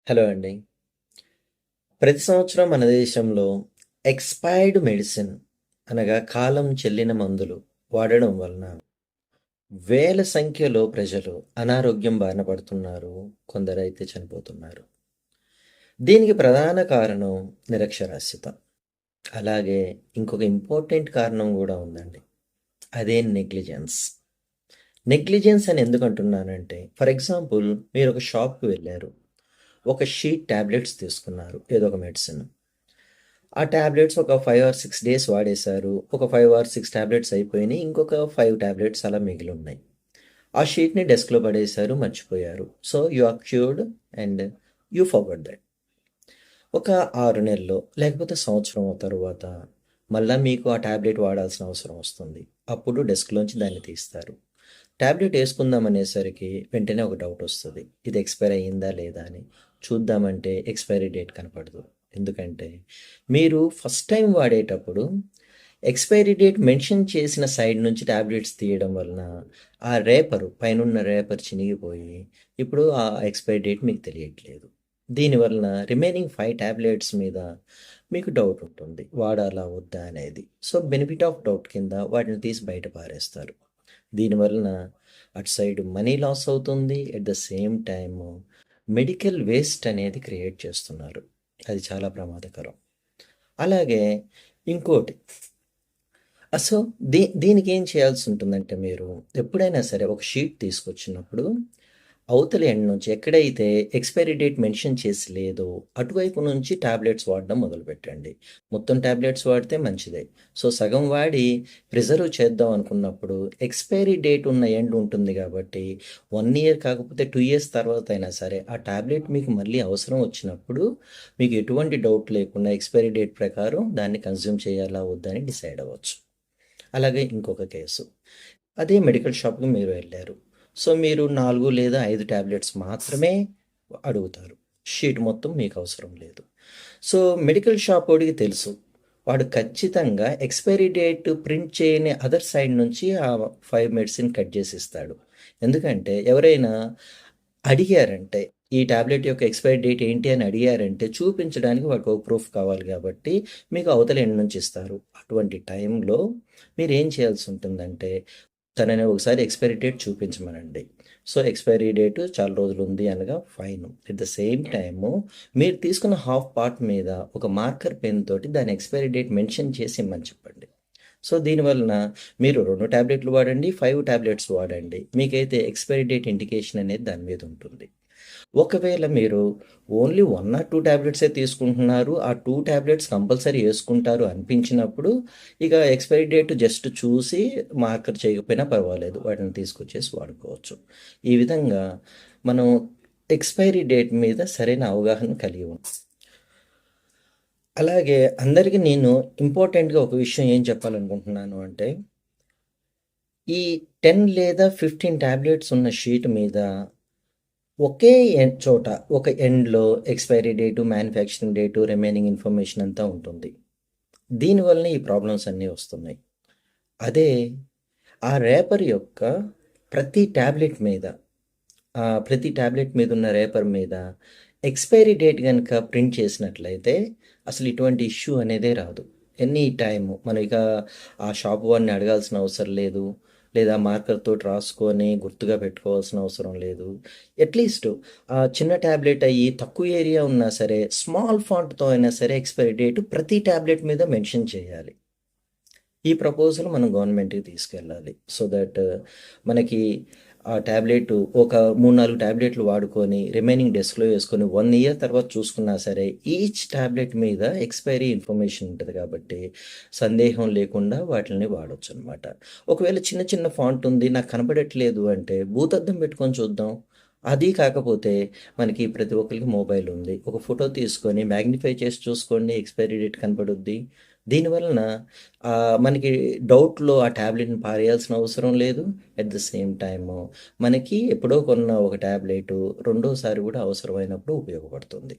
Hello అండి. ప్రతి సంవత్సరం మన దేశంలో ఎక్స్‌పైర్డ్ మెడిసిన్ అనగా కాలం చెల్లిన మందులు వాడడం వలన వేల సంఖ్యలో ప్రజలు అనారోగ్యం బారిన పడుతున్నారు. కొందరైతే చనిపోతున్నారు. దీనికి ప్రధాన కారణం నిరక్షరాస్యత. అలాగే ఇంకొక ఇంపార్టెంట్ కారణం గూడా ఉందండి. అదే నెగ్లిజెన్స్. నెగ్లిజెన్స్ అని ఎందుకు అంటున్నానంటే, ఫర్ ఎగ్జాంపుల్ మీరొక షాప్‌కి వెళ్లారు. ఒక షీట్ టాబ్లెట్స్ తీసుకున్నారు. ఏదో ఒక మెడిసిన్. ఆ టాబ్లెట్స్ ఒక 5 ఆర్ 6 డేస్ వాడేశారు. ఒక 5 ఆర్ 6 టాబ్లెట్స్ అయిపోయినాయి. ఇంకొక 5 టాబ్లెట్స్ అలా మిగిలున్నాయి. ఆ షీట్‌ని డెస్క్‌లో పడేశారు, మర్చిపోయారు. So, you are cured and you forgot that. ఒక 6 నెల్లో లేకపోతే సంవత్సరం తరువాత మళ్ళా మీకు ఆ టాబ్లెట్ వాడాల్సిన అవసరం వస్తుంది. అప్పుడు డెస్క్‌లోంచి దాన్ని తీస్తారు. టాబ్లెట్ ఏసుకుందాం అనేసరికి వెంటనే ఒక డౌట్ వస్తది. ఇది ఎక్స్‌పైర్ అయ్యిందా లేదా అని. చూద్దామంటే ఎక్స్‌పైరీ డేట్ కనపడదు. ఎందుకంటే మీరు ఫస్ట్ టైమ్ వాడేటప్పుడు ఎక్స్‌పైరీ డేట్ మెన్షన్ చేసిన సైడ్ నుంచి టాబ్లెట్స్ తీయడం వలన ఆ రేపరు పైనున్న రేపర్ చినిగిపోయి ఇప్పుడు ఆ ఎక్స్‌పైరీ డేట్ మీకు తెలియట్లేదు. దీనివలన రిమైనింగ్ 5 టాబ్లెట్స్ మీద మీకు డౌట్ ఉంటుంది. వాడాలా? వద్దా? అనేది. సో, బెనిఫిట్ ఆఫ్ డౌట్ కింద వాటిని తీసి బయట పారేస్తారు. దీనివలన అటు సైడ్ మనీ లాస్ అవుతుంది. At the same time medical waste అనేది క్రియేట్ చేస్తున్నారు. అది చాలా ప్రమాదకరం. అలాగే ఇంకోటి సో, దీనికేం చేయాల్సి ఉంటుందంటే మీరు ఎప్పుడైనా సరే ఒక షీట్ తీసుకొచ్చినప్పుడు అవతలి ఎండ్ నుంచి ఎక్కడైతే ఎక్స్‌పైరీ డేట్ మెన్షన్ చేసి లేదో అటువైపు నుంచి టాబ్లెట్స్ వాడడం మొదలుపెట్టండి. మొత్తం టాబ్లెట్స్ వాడితే మంచిదే. సో, సగం వాడి ప్రిజర్వ్ చేద్దాం అనుకున్నప్పుడు ఎక్స్‌పైరీ డేట్ ఉన్న ఎండ్ ఉంటుంది కాబట్టి 1 ఇయర్ కాకపోతే 2 ఇయర్స్ తర్వాతైనా సరే ఆ టాబ్లెట్ మీకు మళ్ళీ అవసరం వచ్చినప్పుడు మీకు ఎటువంటి డౌట్ లేకుండా ఎక్స్‌పైరీ డేట్ ప్రకారం దాన్ని కన్జ్యూమ్ చేయాలా? వద్దా? అని డిసైడ్ అవ్వచ్చు. అలాగే ఇంకొక కేసు. అదే మెడికల్ షాప్‌కి మీరు వెళ్లారు. సో, మీరు 4 లేదా 5 టాబ్లెట్స్ మాత్రమే అడుగుతారు. షీట్ మొత్తం మీకు అవసరం లేదు. సో, మెడికల్ షాపోడికి తెలుసు. వాడు ఖచ్చితంగా ఎక్స్‌పైరీ డేట్ ప్రింట్ చేయని అదర్ సైడ్ నుంచి ఆ 5 మెడిసిన్ కట్ చేసి ఇస్తాడు. ఎందుకంటే ఎవరైనా అడిగారంటే, ఈ టాబ్లెట్ యొక్క ఎక్స్‌పైరీ డేట్ ఏంటి అని అడిగారంటే చూపించడానికి వాడికి ఒక ప్రూఫ్ కావాలి కాబట్టి మీకు అవతల ఎండ్ నుంచి ఇస్తారు. అటువంటి టైంలో మీరేం చేయాల్సి ఉంటుందంటే తనని ఒకసారి ఎక్స్‌పైరీ డేట్ చూపించమనండి. సో, ఎక్స్‌పైరీ డేట్ చాలా రోజులుంది అనగా fine. At the same time మీరు తీసుకున్న హాఫ్ పార్ట్ మీద ఒక మార్కర్ పెన్ తోటి దాని ఎక్స్‌పైరీ డేట్ మెన్షన్ చేసి ఇమ్మని చెప్పండి. సో, దీనివలన మీరు 2 టాబ్లెట్లు వాడండి, 5 టాబ్లెట్స్ వాడండి. మీకైతే ఎక్స్‌పైరీ డేట్ ఇండికేషన్ అనేది దాని మీద ఉంటుంది. ఒకవేళ మీరు ఓన్లీ 1 ఆర్ 2 టాబ్లెట్సే తీసుకుంటున్నారు. ఆ 2 టాబ్లెట్స్ కంపల్సరీ యేసుకుంటారు అనిపించినప్పుడు, ఇక ఎక్స్‌పైరీ డేట్ జస్ట్ చూసి మార్కర్ చేయకపోయినా పర్వాలేదు. వాటిని తీసుకొచ్చేసి వాడుకోవచ్చు. ఈ విధంగా మనం ఎక్స్‌పైరీ డేట్ మీద సరైన అవగాహన కలిగి ఉంటాం. అలాగే అందరికి నేను ఇంపార్టెంట్‌గా ఒక విషయం ఏం చెప్పాలనుకుంటున్నాను అంటే, ఈ 10 లేదా 15 టాబ్లెట్స్ ఉన్న షీట్ మీద ఒకే చోట ఒక ఎండ్‌లో expiry date, manufacturing date, remaining information అంతా ఉంటుంది. దీనివల్లనే ఈ ప్రాబ్లమ్స్ అన్నీ వస్తున్నాయి. అదే ఆ రేపర్ యొక్క ప్రతి టాబ్లెట్ మీద ప్రతి టాబ్లెట్ మీద ఉన్న రేపర్ మీద ఎక్స్‌పైరీ డేట్ గనుక ప్రింట్ చేసినట్లయితే అసలు ఇటువంటి ఇష్యూ అనేదే రాదు. ఎనీ టైము మనం ఇక ఆ షాప్ వాడిని అడగాల్సిన అవసరం లేదు. లేదా మార్కర్ తోటి రాసుకొని గుర్తుగా పెట్టుకోవాల్సిన అవసరం లేదు. అట్‌లీస్ట్ చిన్న టాబ్లెట్ అయ్యి తక్కువ ఏరియా ఉన్నా సరే స్మాల్ ఫాంట్‌తో అయినా సరే ఎక్స్‌పైరీ డేట్ ప్రతి టాబ్లెట్ మీద మెన్షన్ చేయాలి. ఈ ప్రపోజల్ మనం గవర్నమెంట్‌కి తీసుకెళ్ళాలి. సో దట్ మనకి ఆ టాబ్లెట్ ఒక 3, 4 టాబ్లెట్లు వాడుకొని రిమైనింగ్ డెస్క్‌లో యేసుకొని 1 ఇయర్ తర్వాత చూసుకున్నా సరే ఈచ్ టాబ్లెట్ మీద ఎక్స్‌పైరీ ఇన్ఫర్మేషన్ ఉంటది కాబట్టి సందేహం లేకుండా వాటిల్ని వాడొచ్చనమాట. ఒకవేళ చిన్న చిన్న ఫాంట్ ఉంది నాకు కనపడట్లేదు అంటే భూతద్దం పెట్టుకొని చూద్దాం. అది కాకపోతే మనకి ప్రతి ఒక్కళ్ళకి మొబైల్ ఉంది. ఒక ఫోటో తీసుకొని మాగ్నిఫై చేసి చూసుకోండి ఎక్స్‌పైరీ డేట్ కనపడుద్ది. దీనివలన మనకి డౌట్‌లో ఆ టాబ్లెట్‌ని పారేయాల్సిన అవసరం లేదు. ఎట్ ద సేమ్ టైము మనకి ఎప్పుడో కొన్న ఒక టాబ్లెటు రెండోసారి గూడా అవసరమైనప్పుడు ఉపయోగపడుతుంది.